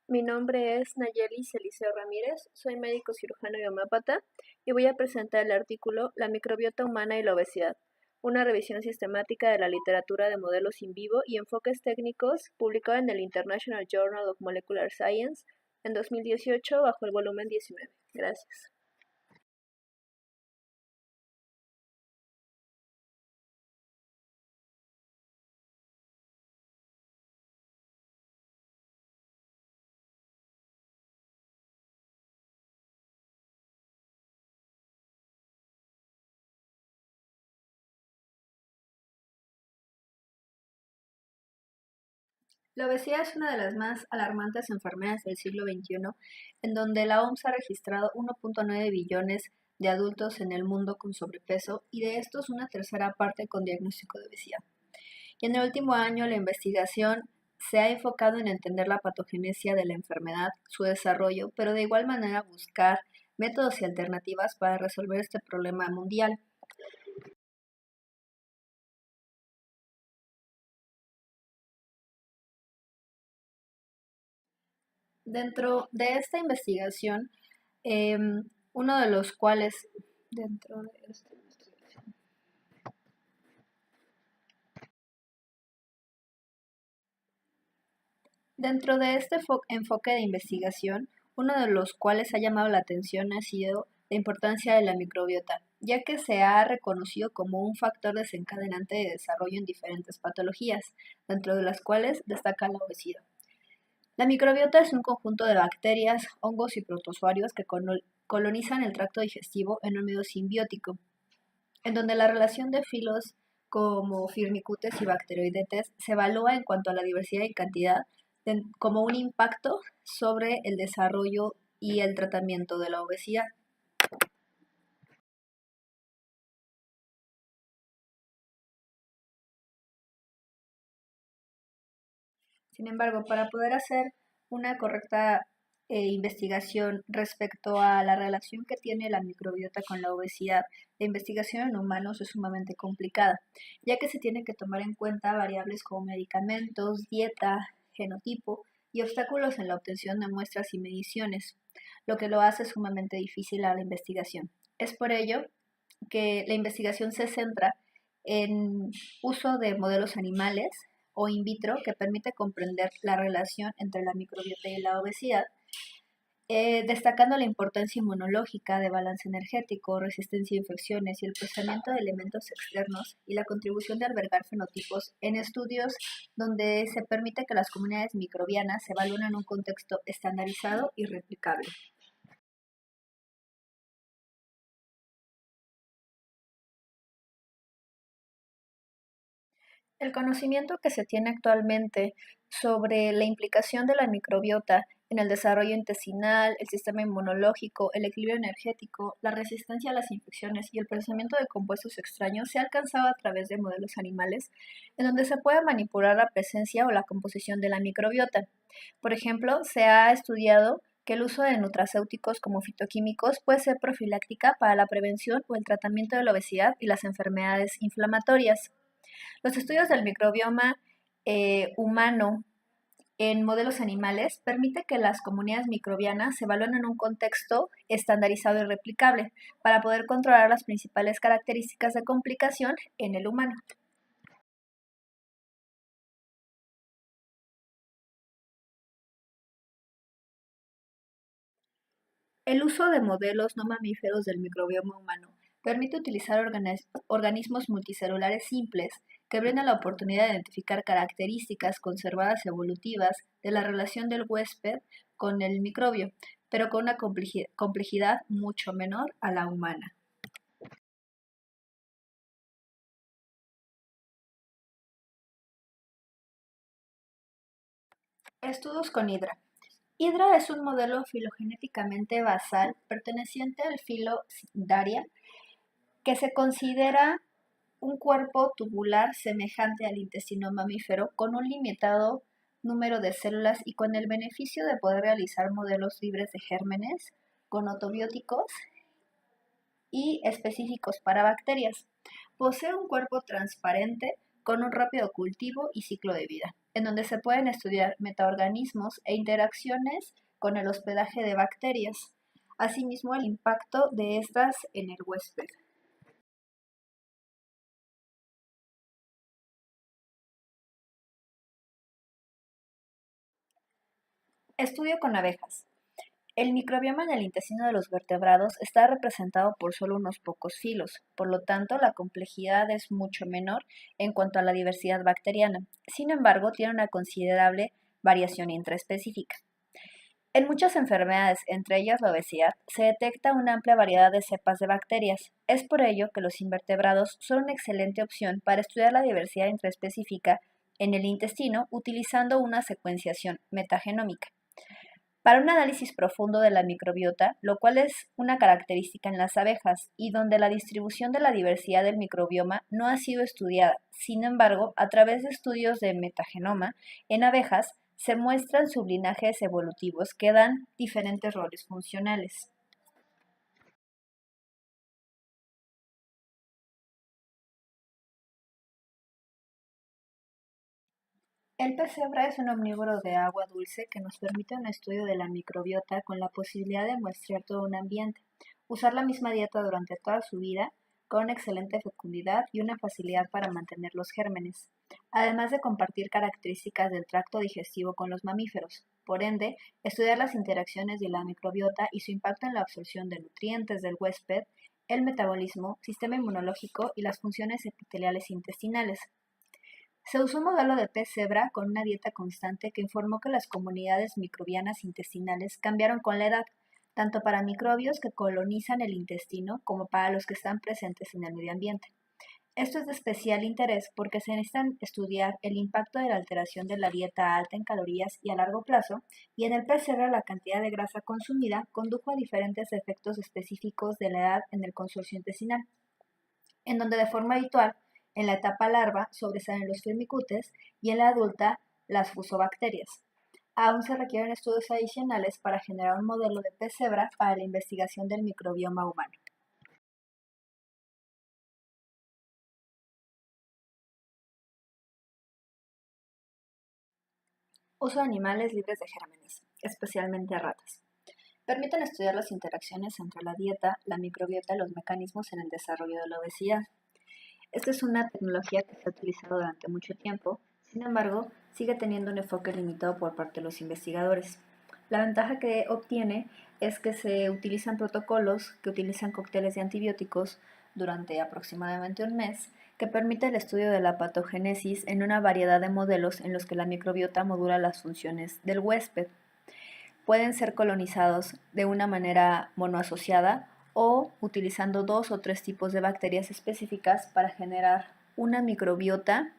Mi nombre es Nayeli Celiceo Ramírez, soy médico cirujano y homeópata y voy a presentar el artículo La microbiota humana y la obesidad, una revisión sistemática de la literatura de modelos in vivo y enfoques técnicos, publicado en el International Journal of Molecular Science en 2018 bajo el volumen 19. Gracias. La obesidad es una de las más alarmantes enfermedades del siglo XXI, en donde la OMS ha registrado 1.9 billones de adultos en el mundo con sobrepeso y de estos una tercera parte con diagnóstico de obesidad. Y en el último año la investigación se ha enfocado en entender la patogenesia de la enfermedad, su desarrollo, pero de igual manera buscar métodos y alternativas para resolver este problema mundial. Dentro de esta investigación, uno de los cuales, dentro de esta investigación, dentro de este enfoque de investigación, uno de los cuales ha llamado la atención ha sido la importancia de la microbiota, ya que se ha reconocido como un factor desencadenante de desarrollo en diferentes patologías, dentro de las cuales destaca la obesidad. La microbiota es un conjunto de bacterias, hongos y protozoarios que colonizan el tracto digestivo en un medio simbiótico, en donde la relación de filos como firmicutes y bacteroidetes se evalúa en cuanto a la diversidad y cantidad como un impacto sobre el desarrollo y el tratamiento de la obesidad. Sin embargo, para poder hacer una correcta investigación respecto a la relación que tiene la microbiota con la obesidad, la investigación en humanos es sumamente complicada, ya que se tienen que tomar en cuenta variables como medicamentos, dieta, genotipo y obstáculos en la obtención de muestras y mediciones, lo que lo hace sumamente difícil a la investigación. Es por ello que la investigación se centra en uso de modelos animales o in vitro que permite comprender la relación entre la microbiota y la obesidad, destacando la importancia inmunológica de balance energético, resistencia a infecciones y el procesamiento de elementos externos y la contribución de albergar fenotipos en estudios donde se permite que las comunidades microbianas se evalúen en un contexto estandarizado y replicable. El conocimiento que se tiene actualmente sobre la implicación de la microbiota en el desarrollo intestinal, el sistema inmunológico, el equilibrio energético, la resistencia a las infecciones y el procesamiento de compuestos extraños se ha alcanzado a través de modelos animales en donde se puede manipular la presencia o la composición de la microbiota. Por ejemplo, se ha estudiado que el uso de nutracéuticos como fitoquímicos puede ser profiláctica para la prevención o el tratamiento de la obesidad y las enfermedades inflamatorias. Los estudios del microbioma humano en modelos animales permite que las comunidades microbianas se evalúen en un contexto estandarizado y replicable para poder controlar las principales características de complicación en el humano. El uso de modelos no mamíferos del microbioma humano permite utilizar organismos multicelulares simples que brindan la oportunidad de identificar características conservadas evolutivas de la relación del huésped con el microbio, pero con una complejidad mucho menor a la humana. Estudios con Hydra. Hydra es un modelo filogenéticamente basal perteneciente al filo Daria que se considera un cuerpo tubular semejante al intestino mamífero con un limitado número de células y con el beneficio de poder realizar modelos libres de gérmenes con autobióticos y específicos para bacterias. Posee un cuerpo transparente con un rápido cultivo y ciclo de vida. en donde se pueden estudiar metaorganismos e interacciones con el hospedaje de bacterias, asimismo el impacto de estas en el huésped. Estudio con abejas. El microbioma en el intestino de los vertebrados está representado por solo unos pocos filos, por lo tanto la complejidad es mucho menor en cuanto a la diversidad bacteriana. Sin embargo, tiene una considerable variación intraespecífica. En muchas enfermedades, entre ellas la obesidad, se detecta una amplia variedad de cepas de bacterias. Es por ello que los invertebrados son una excelente opción para estudiar la diversidad intraespecífica en el intestino utilizando una secuenciación metagenómica. Para un análisis profundo de la microbiota, lo cual es una característica en las abejas y donde la distribución de la diversidad del microbioma no ha sido estudiada. Sin embargo, a través de estudios de metagenoma en abejas se muestran sublinajes evolutivos que dan diferentes roles funcionales. El pez cebra es un omnívoro de agua dulce que nos permite un estudio de la microbiota con la posibilidad de muestrear todo un ambiente, usar la misma dieta durante toda su vida, con una excelente fecundidad y una facilidad para mantener los gérmenes, además de compartir características del tracto digestivo con los mamíferos. Por ende, estudiar las interacciones de la microbiota y su impacto en la absorción de nutrientes del huésped, el metabolismo, sistema inmunológico y las funciones epiteliales intestinales. Se usó un modelo de pez cebra con una dieta constante que informó que las comunidades microbianas intestinales cambiaron con la edad, tanto para microbios que colonizan el intestino como para los que están presentes en el medio ambiente. Esto es de especial interés porque se necesitan estudiar el impacto de la alteración de la dieta alta en calorías y a largo plazo, y en el pez cebra la cantidad de grasa consumida condujo a diferentes efectos específicos de la edad en el consorcio intestinal, en donde de forma habitual, en la etapa larva sobresalen los firmicutes y en la adulta las fusobacterias. Aún se requieren estudios adicionales para generar un modelo de pez cebra para la investigación del microbioma humano. Uso de animales libres de gérmenes, especialmente ratas. Permiten estudiar las interacciones entre la dieta, la microbiota y los mecanismos en el desarrollo de la obesidad. Esta es una tecnología que se ha utilizado durante mucho tiempo, sin embargo, sigue teniendo un enfoque limitado por parte de los investigadores. La ventaja que obtiene es que se utilizan protocolos que utilizan cócteles de antibióticos durante aproximadamente un mes, que permite el estudio de la patogénesis en una variedad de modelos en los que la microbiota modula las funciones del huésped. Pueden ser colonizados de una manera monoasociada o utilizando dos o tres tipos de bacterias específicas para generar una microbiota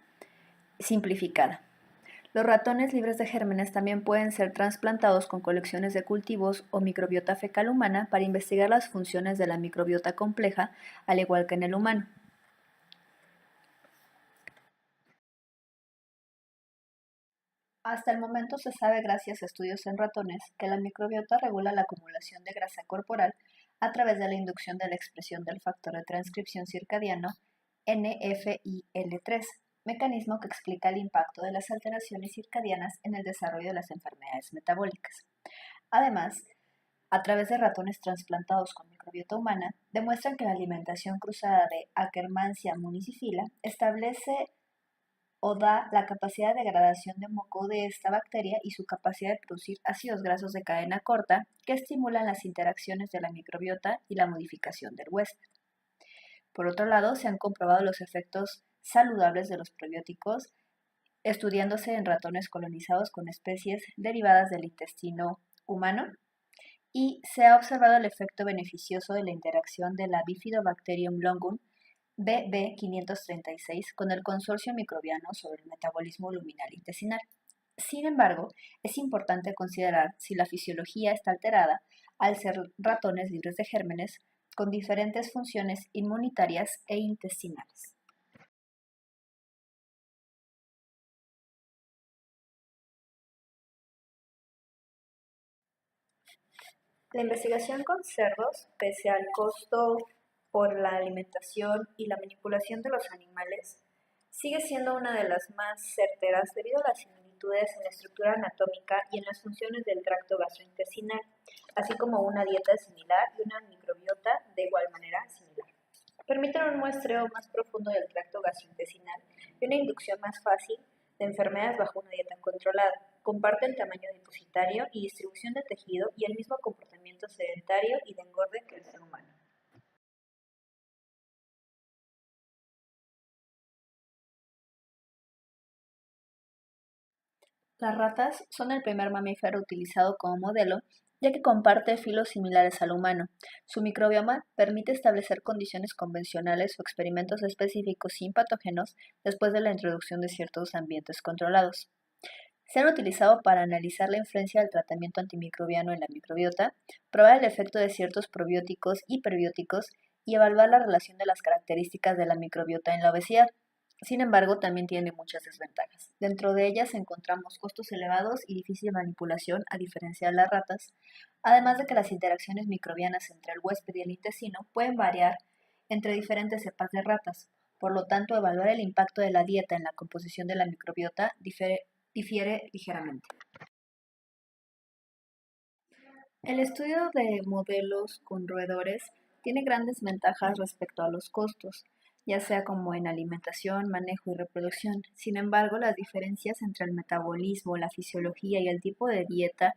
simplificada. Los ratones libres de gérmenes también pueden ser trasplantados con colecciones de cultivos o microbiota fecal humana para investigar las funciones de la microbiota compleja, al igual que en el humano. Hasta el momento se sabe, gracias a estudios en ratones, que la microbiota regula la acumulación de grasa corporal a través de la inducción de la expresión del factor de transcripción circadiano NFIL3, mecanismo que explica el impacto de las alteraciones circadianas en el desarrollo de las enfermedades metabólicas. Además, a través de ratones trasplantados con microbiota humana, demuestran que la alimentación cruzada de Akkermansia municiphala establece o da la capacidad de degradación de moco de esta bacteria y su capacidad de producir ácidos grasos de cadena corta que estimulan las interacciones de la microbiota y la modificación del huésped. Por otro lado, se han comprobado los efectos saludables de los probióticos estudiándose en ratones colonizados con especies derivadas del intestino humano y se ha observado el efecto beneficioso de la interacción de la Bifidobacterium longum BB536 con el consorcio microbiano sobre el metabolismo luminal intestinal. Sin embargo, es importante considerar si la fisiología está alterada al ser ratones libres de gérmenes con diferentes funciones inmunitarias e intestinales. La investigación con cerdos, pese al costo por la alimentación y la manipulación de los animales, sigue siendo una de las más certeras debido a las similitudes similitudes en la estructura anatómica y en las funciones del tracto gastrointestinal, así como una dieta similar y una microbiota de igual manera similar. Permiten un muestreo más profundo del tracto gastrointestinal y una inducción más fácil de enfermedades bajo una dieta controlada. Comparten tamaño depositario y distribución de tejido y el mismo comportamiento sedentario y de engorde que el ser humano. Las ratas son el primer mamífero utilizado como modelo, ya que comparte filos similares al humano. Su microbioma permite establecer condiciones convencionales o experimentos específicos sin patógenos después de la introducción de ciertos ambientes controlados. Se han utilizado para analizar la influencia del tratamiento antimicrobiano en la microbiota, probar el efecto de ciertos probióticos y prebióticos y evaluar la relación de las características de la microbiota en la obesidad. Sin embargo, también tiene muchas desventajas. Dentro de ellas encontramos costos elevados y difícil manipulación, a diferencia de las ratas, además de que las interacciones microbianas entre el huésped y el intestino pueden variar entre diferentes cepas de ratas. Por lo tanto, evaluar el impacto de la dieta en la composición de la microbiota difiere ligeramente. El estudio de modelos con roedores tiene grandes ventajas respecto a los costos, ya sea como en alimentación, manejo y reproducción. Sin embargo, las diferencias entre el metabolismo, la fisiología y el tipo de dieta,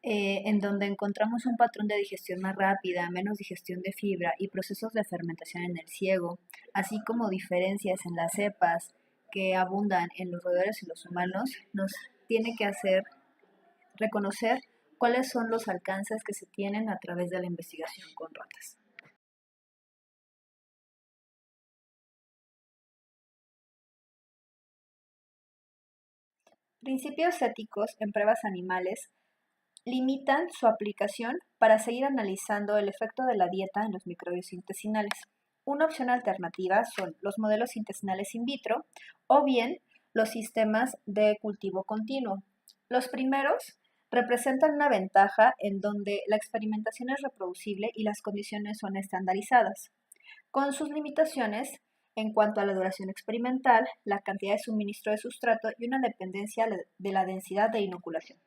en donde encontramos un patrón de digestión más rápida, menos digestión de fibra y procesos de fermentación en el ciego, así como diferencias en las cepas que abundan en los roedores y los humanos, nos tiene que hacer reconocer cuáles son los alcances que se tienen a través de la investigación con ratas. Principios éticos en pruebas animales limitan su aplicación para seguir analizando el efecto de la dieta en los microbios intestinales. Una opción alternativa son los modelos intestinales in vitro o bien los sistemas de cultivo continuo. Los primeros representan una ventaja en donde la experimentación es reproducible y las condiciones son estandarizadas, con sus limitaciones en cuanto a la duración experimental, la cantidad de suministro de sustrato y una dependencia de la densidad de inoculación.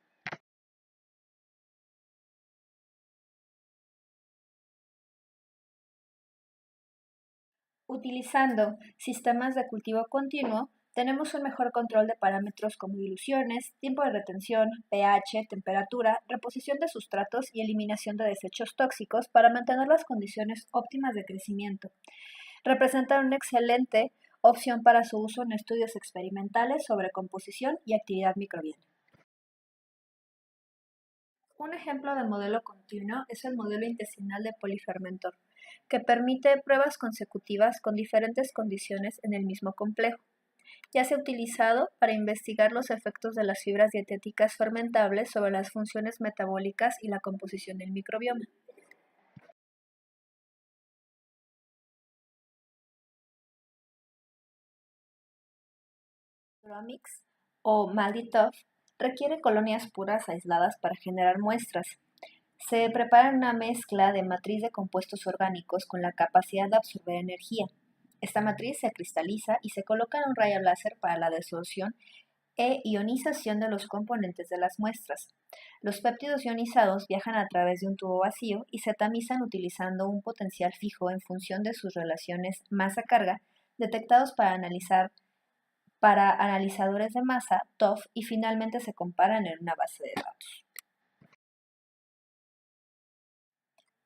Utilizando sistemas de cultivo continuo, tenemos un mejor control de parámetros como diluciones, tiempo de retención, pH, temperatura, reposición de sustratos y eliminación de desechos tóxicos para mantener las condiciones óptimas de crecimiento. Representan una excelente opción para su uso en estudios experimentales sobre composición y actividad microbiana. Un ejemplo de modelo continuo es el modelo intestinal de polifermentor, que permite pruebas consecutivas con diferentes condiciones en el mismo complejo. Ya se ha utilizado para investigar los efectos de las fibras dietéticas fermentables sobre las funciones metabólicas y la composición del microbioma. Mix o Malditov requiere colonias puras aisladas para generar muestras. Se prepara una mezcla de matriz de compuestos orgánicos con la capacidad de absorber energía. Esta matriz se cristaliza y se coloca en un rayo láser para la disolución e ionización de los componentes de las muestras. Los péptidos ionizados viajan a través de un tubo vacío y se tamizan utilizando un potencial fijo en función de sus relaciones masa-carga detectados para analizadores de masa, TOF, y finalmente se comparan en una base de datos.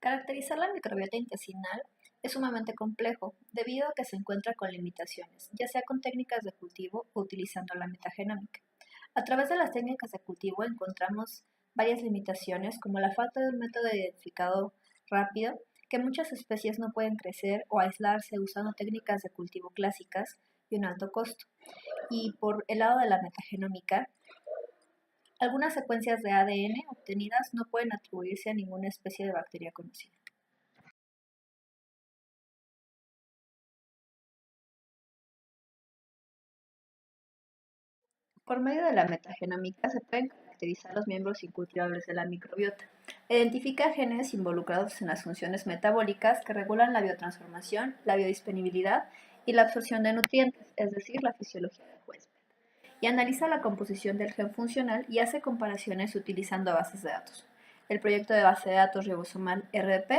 Caracterizar la microbiota intestinal es sumamente complejo debido a que se encuentra con limitaciones, ya sea con técnicas de cultivo o utilizando la metagenómica. A través de las técnicas de cultivo encontramos varias limitaciones como la falta de un método de identificado rápido, que muchas especies no pueden crecer o aislarse usando técnicas de cultivo clásicas y un alto costo. Y por el lado de la metagenómica, algunas secuencias de ADN obtenidas no pueden atribuirse a ninguna especie de bacteria conocida. Por medio de la metagenómica se pueden caracterizar los miembros incultivables de la microbiota. Identifica genes involucrados en las funciones metabólicas que regulan la biotransformación, la biodisponibilidad y la absorción de nutrientes, es decir, la fisiología del huésped. y analiza la composición del gen funcional y hace comparaciones utilizando bases de datos. El proyecto de base de datos ribosomal RDP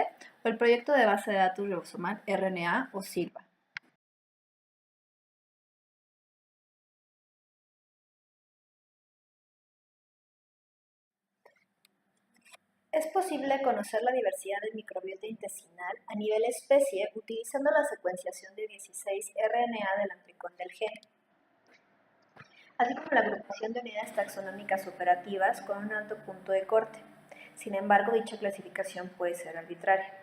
o el proyecto de base de datos ribosomal RNA o SILVA. Es posible conocer la diversidad del microbiota intestinal a nivel especie utilizando la secuenciación de 16 RNA del antricón del gen, así como la agrupación de unidades taxonómicas operativas con un alto punto de corte. Sin embargo, dicha clasificación puede ser arbitraria.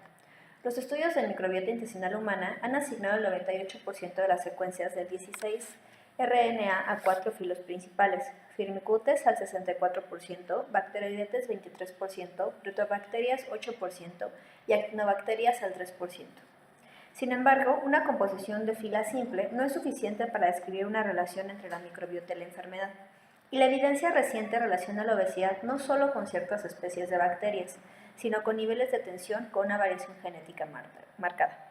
Los estudios del microbiota intestinal humana han asignado el 98% de las secuencias del 16 RNA a 4 filos principales: Firmicutes al 64%, Bacteroidetes 23%, Ritobacterias 8% y Actinobacterias al 3%. Sin embargo, una composición de fila simple no es suficiente para describir una relación entre la microbiota y la enfermedad. Y la evidencia reciente relaciona la obesidad no solo con ciertas especies de bacterias, sino con niveles de tensión con una variación genética marcada.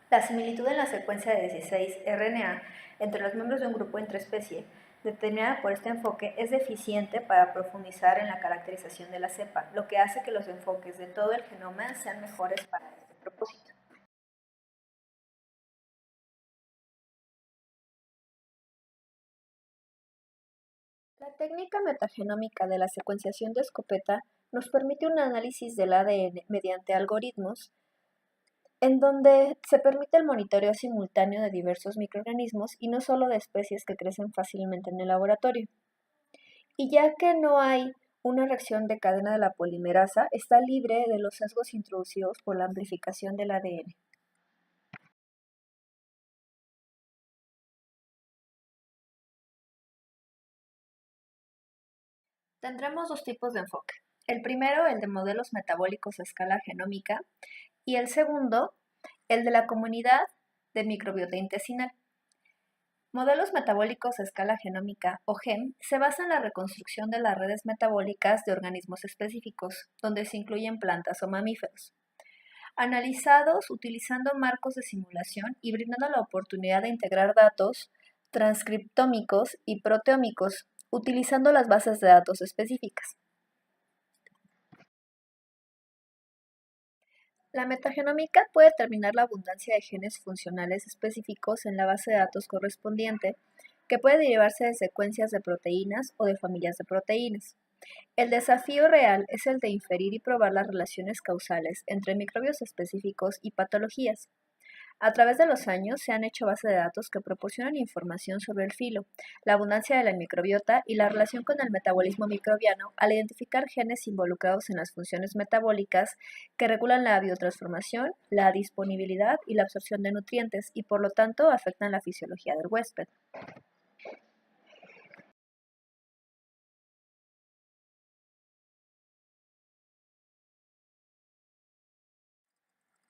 La similitud en la secuencia de 16 RNA entre los miembros de un grupo intraespecie, determinada por este enfoque, es deficiente para profundizar en la caracterización de la cepa, lo que hace que los enfoques de todo el genoma sean mejores para este propósito. La técnica metagenómica de la secuenciación de escopeta nos permite un análisis del ADN mediante algoritmos en donde se permite el monitoreo simultáneo de diversos microorganismos y no solo de especies que crecen fácilmente en el laboratorio. Y ya que no hay una reacción de cadena de la polimerasa, está libre de los sesgos introducidos por la amplificación del ADN. Tendremos dos tipos de enfoque. El primero, el de modelos metabólicos a escala genómica, y el segundo, el de la comunidad de microbiota intestinal. Modelos metabólicos a escala genómica, o GEM, se basan en la reconstrucción de las redes metabólicas de organismos específicos, donde se incluyen plantas o mamíferos, analizados utilizando marcos de simulación y brindando la oportunidad de integrar datos transcriptómicos y proteómicos, utilizando las bases de datos específicas. La metagenómica puede determinar la abundancia de genes funcionales específicos en la base de datos correspondiente, que puede derivarse de secuencias de proteínas o de familias de proteínas. El desafío real es el de inferir y probar las relaciones causales entre microbios específicos y patologías. A través de los años se han hecho bases de datos que proporcionan información sobre el filo, la abundancia de la microbiota y la relación con el metabolismo microbiano al identificar genes involucrados en las funciones metabólicas que regulan la biotransformación, la disponibilidad y la absorción de nutrientes y por lo tanto afectan la fisiología del huésped.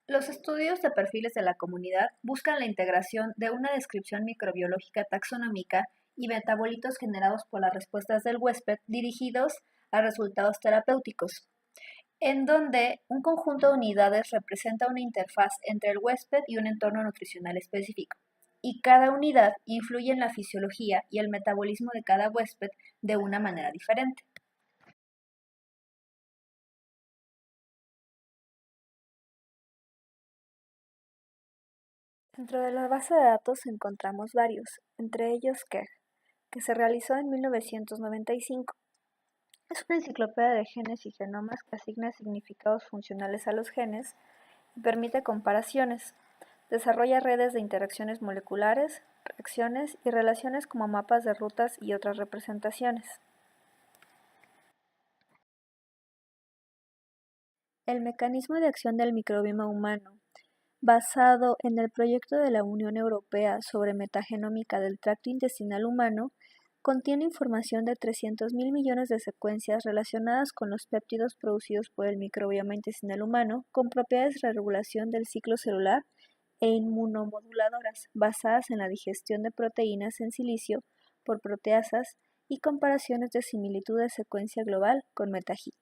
Los estudios de perfiles de la comunidad buscan la integración de una descripción microbiológica taxonómica y metabolitos generados por las respuestas del huésped dirigidos a resultados terapéuticos, en donde un conjunto de unidades representa una interfaz entre el huésped y un entorno nutricional específico, y cada unidad influye en la fisiología y el metabolismo de cada huésped de una manera diferente. Dentro de la base de datos encontramos varios, entre ellos KEGG, que se realizó en 1995. Es una enciclopedia de genes y genomas que asigna significados funcionales a los genes y permite comparaciones. Desarrolla redes de interacciones moleculares, reacciones y relaciones como mapas de rutas y otras representaciones. El mecanismo de acción del microbioma humano, basado en el proyecto de la Unión Europea sobre metagenómica del tracto intestinal humano, contiene información de 300.000 millones de secuencias relacionadas con los péptidos producidos por el microbioma intestinal humano con propiedades de regulación del ciclo celular e inmunomoduladoras basadas en la digestión de proteínas en silicio por proteasas y comparaciones de similitud de secuencia global con MetaHit.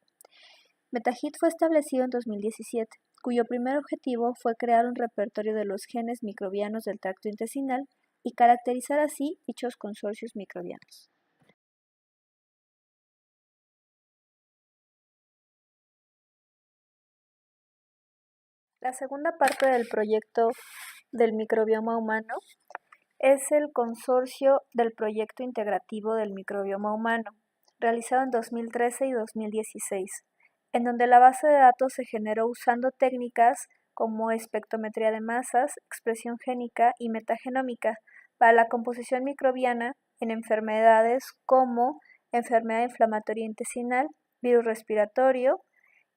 MetaHit fue establecido en 2017, cuyo primer objetivo fue crear un repertorio de los genes microbianos del tracto intestinal y caracterizar así dichos consorcios microbianos. La segunda parte del proyecto del microbioma humano es el consorcio del proyecto integrativo del microbioma humano, realizado en 2013 y 2016, en donde la base de datos se generó usando técnicas como espectrometría de masas, expresión génica y metagenómica para la composición microbiana en enfermedades como enfermedad inflamatoria intestinal, virus respiratorio,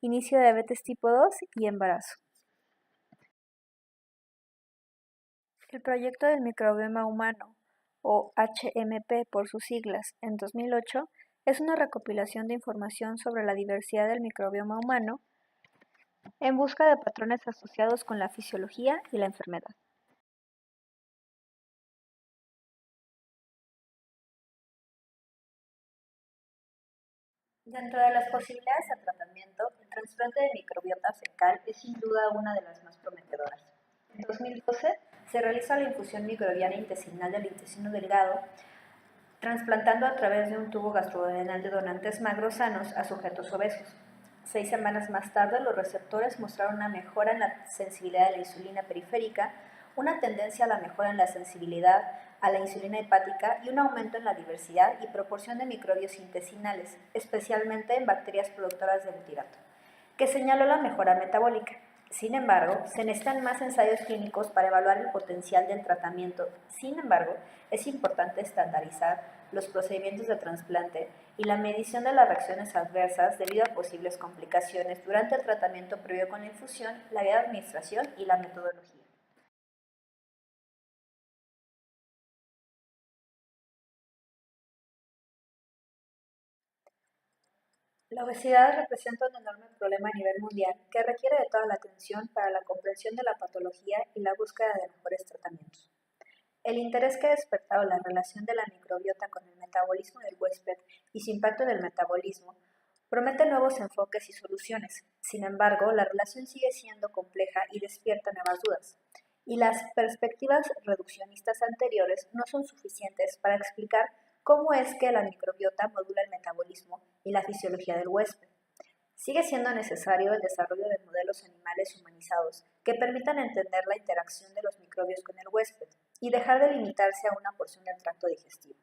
inicio de diabetes tipo 2 y embarazo. El proyecto del microbioma humano, o HMP por sus siglas, en 2008, es una recopilación de información sobre la diversidad del microbioma humano en busca de patrones asociados con la fisiología y la enfermedad. Dentro de las posibilidades de tratamiento, el trasplante de microbiota fecal es sin duda una de las más prometedoras. En 2012 se realiza la infusión microbiana intestinal del intestino delgado, trasplantando a través de un tubo gastrodenal de donantes magros sanos a sujetos obesos. 6 semanas más tarde, los receptores mostraron una mejora en la sensibilidad de la insulina periférica, una tendencia a la mejora en la sensibilidad a la insulina hepática y un aumento en la diversidad y proporción de microbios intestinales, especialmente en bacterias productoras de butirato, que señaló la mejora metabólica. Sin embargo, se necesitan más ensayos clínicos para evaluar el potencial del tratamiento. Sin embargo, es importante estandarizar los procedimientos de trasplante y la medición de las reacciones adversas debido a posibles complicaciones durante el tratamiento previo con la infusión, la vía de administración y la metodología. La obesidad representa un enorme problema a nivel mundial que requiere de toda la atención para la comprensión de la patología y la búsqueda de mejores tratamientos. El interés que ha despertado la relación de la microbiota con el metabolismo del huésped y su impacto en el metabolismo promete nuevos enfoques y soluciones. Sin embargo, la relación sigue siendo compleja y despierta nuevas dudas. Y las perspectivas reduccionistas anteriores no son suficientes para explicar cómo es que la microbiota modula el metabolismo y la fisiología del huésped. Sigue siendo necesario el desarrollo de modelos animales humanizados que permitan entender la interacción de los microbios con el huésped y dejar de limitarse a una porción del tracto digestivo,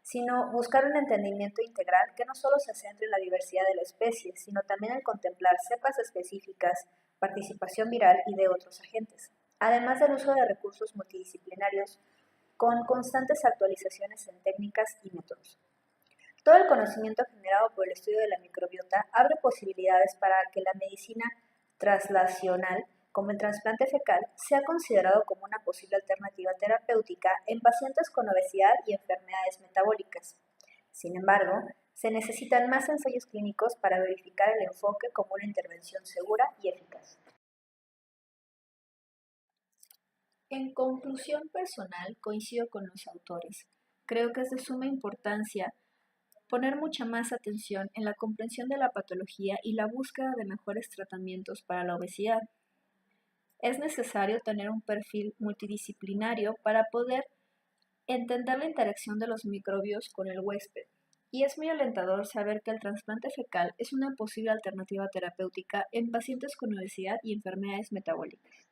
sino buscar un entendimiento integral que no solo se centre en la diversidad de la especie, sino también en contemplar cepas específicas, participación viral y de otros agentes, además del uso de recursos multidisciplinarios con constantes actualizaciones en técnicas y métodos. Todo el conocimiento generado por el estudio de la microbiota abre posibilidades para que la medicina translacional, como el trasplante fecal, sea considerado como una posible alternativa terapéutica en pacientes con obesidad y enfermedades metabólicas. Sin embargo, se necesitan más ensayos clínicos para verificar el enfoque como una intervención segura y eficaz. En conclusión personal, coincido con los autores. Creo que es de suma importancia poner mucha más atención en la comprensión de la patología y la búsqueda de mejores tratamientos para la obesidad. Es necesario tener un perfil multidisciplinario para poder entender la interacción de los microbios con el huésped. Y es muy alentador saber que el trasplante fecal es una posible alternativa terapéutica en pacientes con obesidad y enfermedades metabólicas.